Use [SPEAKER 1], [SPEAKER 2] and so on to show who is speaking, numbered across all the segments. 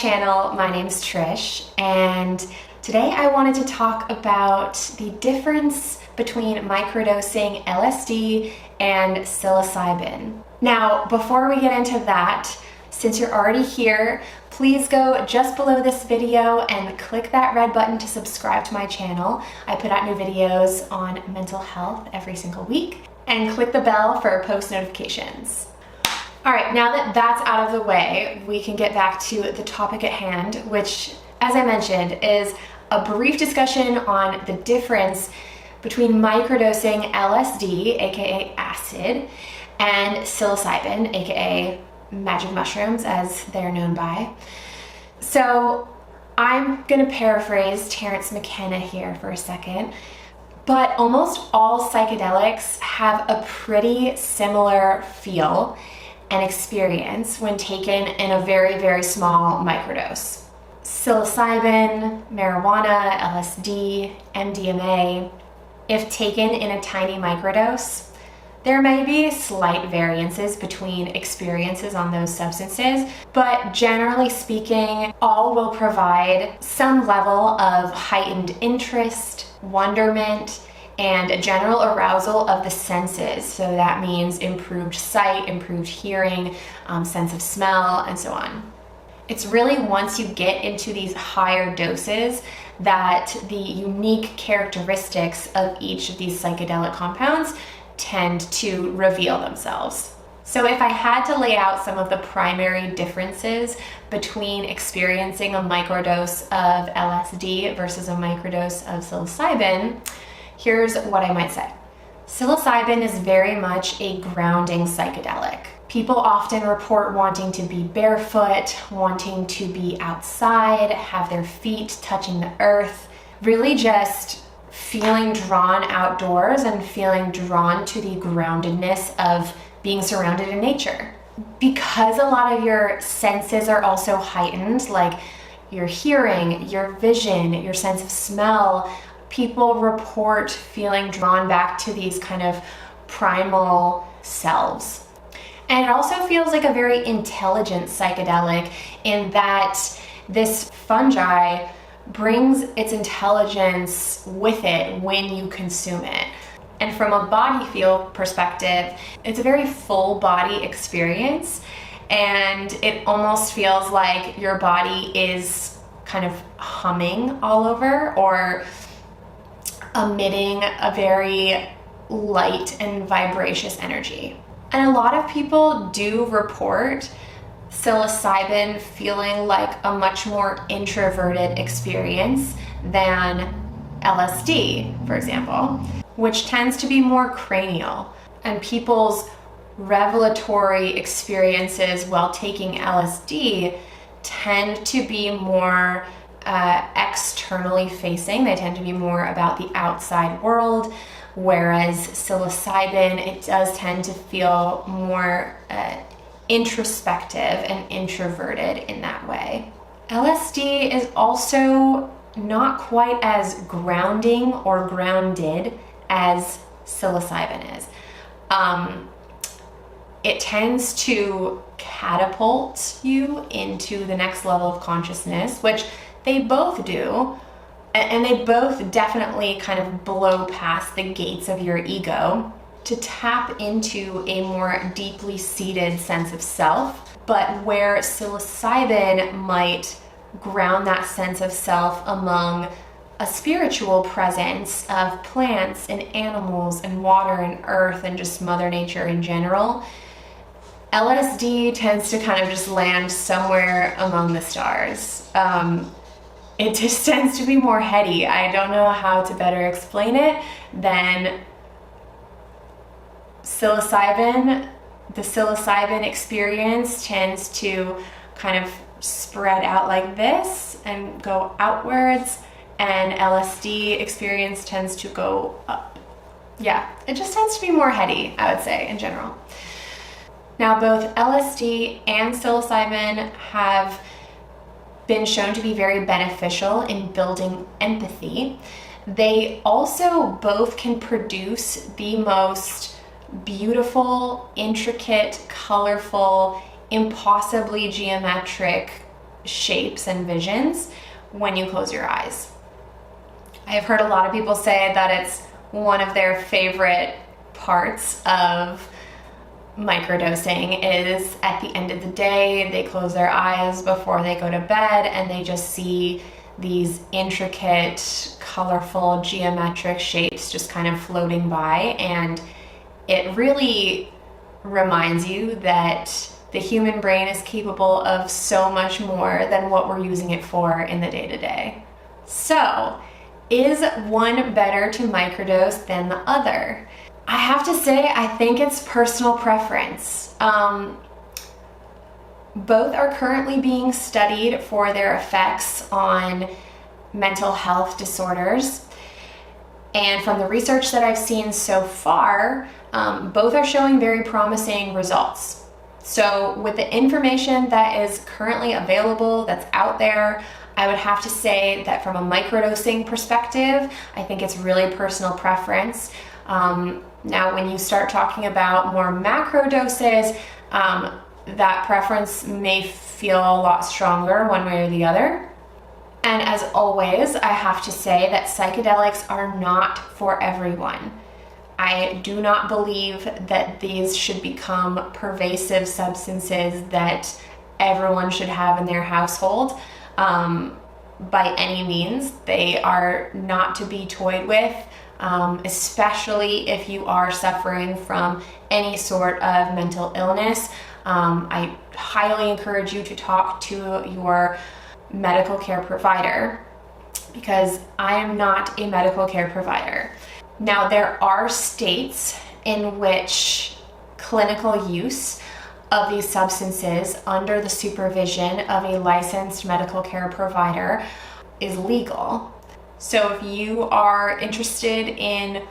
[SPEAKER 1] channel. My name is Trish, and today I wanted to talk about the difference between microdosing LSD and psilocybin. Now, before we get into that, since you're already here, please go just below this video and click that red button to subscribe to my channel. I put out new videos on mental health every single week, and click the bell for post notifications. All right, now that that's out of the way, we can get back to the topic at hand, which, as I mentioned, is a brief discussion on the difference between microdosing LSD, aka acid, and psilocybin, aka magic mushrooms, as they're known by. So I'm gonna paraphrase Terence McKenna here for a second, but almost all psychedelics have a pretty similar feel and experience when taken in a very, very small microdose. Psilocybin, marijuana, LSD, MDMA, if taken in a tiny microdose, there may be slight variances between experiences on those substances, but generally speaking, all will provide some level of heightened interest, wonderment, and general arousal of the senses. So that means improved sight, improved hearing, sense of smell, and so on. It's really once you get into these higher doses that the unique characteristics of each of these psychedelic compounds tend to reveal themselves. So if I had to lay out some of the primary differences between experiencing a microdose of LSD versus a microdose of psilocybin, here's what I might say. Psilocybin is very much a grounding psychedelic. People often report wanting to be barefoot, wanting to be outside, have their feet touching the earth, really just feeling drawn outdoors and feeling drawn to the groundedness of being surrounded in nature. Because a lot of your senses are also heightened, like your hearing, your vision, your sense of smell, people report feeling drawn back to these kind of primal selves. And it also feels like a very intelligent psychedelic in that this fungi brings its intelligence with it when you consume it. And from a body feel perspective, it's a very full body experience, and it almost feels like your body is kind of humming all over or emitting a very light and vibracious energy. And a lot of people do report psilocybin feeling like a much more introverted experience than LSD, for example, which tends to be more cranial. And people's revelatory experiences while taking LSD tend to be more externally facing. They tend to be more about the outside world, whereas psilocybin, it does tend to feel more introspective and introverted in that way. LSD is also not quite as grounding or grounded as psilocybin is. It tends to catapult you into the next level of consciousness, which they both do, and they both definitely kind of blow past the gates of your ego to tap into a more deeply seated sense of self. But where psilocybin might ground that sense of self among a spiritual presence of plants and animals and water and earth and just Mother Nature in general, LSD tends to kind of just land somewhere among the stars. It just tends to be more heady. I don't know how to better explain it than psilocybin. The psilocybin experience tends to kind of spread out like this and go outwards, and LSD experience tends to go up. Yeah, it just tends to be more heady, I would say, in general. Now, both LSD and psilocybin have been shown to be very beneficial in building empathy. They also both can produce the most beautiful, intricate, colorful, impossibly geometric shapes and visions when you close your eyes. I have heard a lot of people say that it's one of their favorite parts of microdosing is at the end of the day, they close their eyes before they go to bed and they just see these intricate, colorful, geometric shapes just kind of floating by. And it really reminds you that the human brain is capable of so much more than what we're using it for in the day-to-day. So, is one better to microdose than the other? I have to say, I think it's personal preference. Both are currently being studied for their effects on mental health disorders. And from the research that I've seen so far, both are showing very promising results. So with the information that is currently available, that's out there, I would have to say that from a microdosing perspective, I think it's really personal preference. Now, when you start talking about more macro doses, that preference may feel a lot stronger one way or the other. And as always, I have to say that psychedelics are not for everyone. I do not believe that these should become pervasive substances that everyone should have in their household. By any means, they are not to be toyed with, especially if you are suffering from any sort of mental illness. I highly encourage you to talk to your medical care provider, because I am not a medical care provider. Now, there are states in which clinical use of these substances under the supervision of a licensed medical care provider is legal. So if you are interested in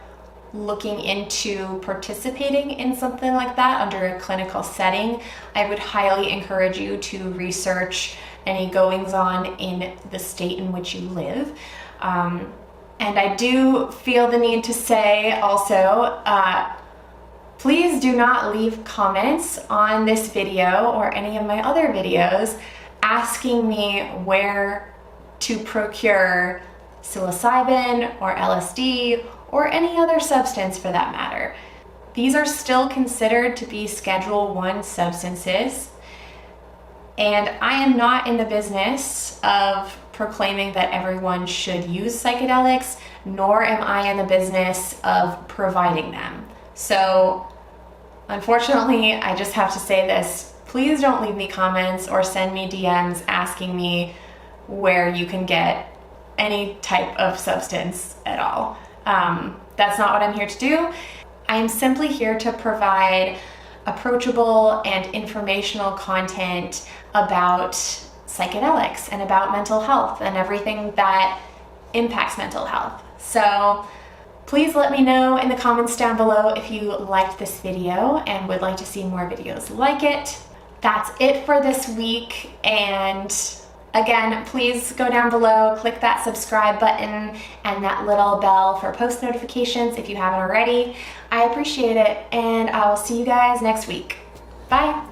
[SPEAKER 1] looking into participating in something like that under a clinical setting, I would highly encourage you to research any goings-on in the state in which you live. And I do feel the need to say also, please do not leave comments on this video or any of my other videos asking me where to procure psilocybin or LSD or any other substance for that matter. These are still considered to be Schedule I substances, and I am not in the business of proclaiming that everyone should use psychedelics, nor am I in the business of providing them. So, unfortunately, I just have to say this. Please don't leave me comments or send me DMs asking me where you can get any type of substance at all. That's not what I'm here to do. I am simply here to provide approachable and informational content about psychedelics and about mental health and everything that impacts mental health. So please let me know in the comments down below if you liked this video and would like to see more videos like it. That's it for this week, and again, please go down below, click that subscribe button and that little bell for post notifications if you haven't already. I appreciate it, and I will see you guys next week. Bye.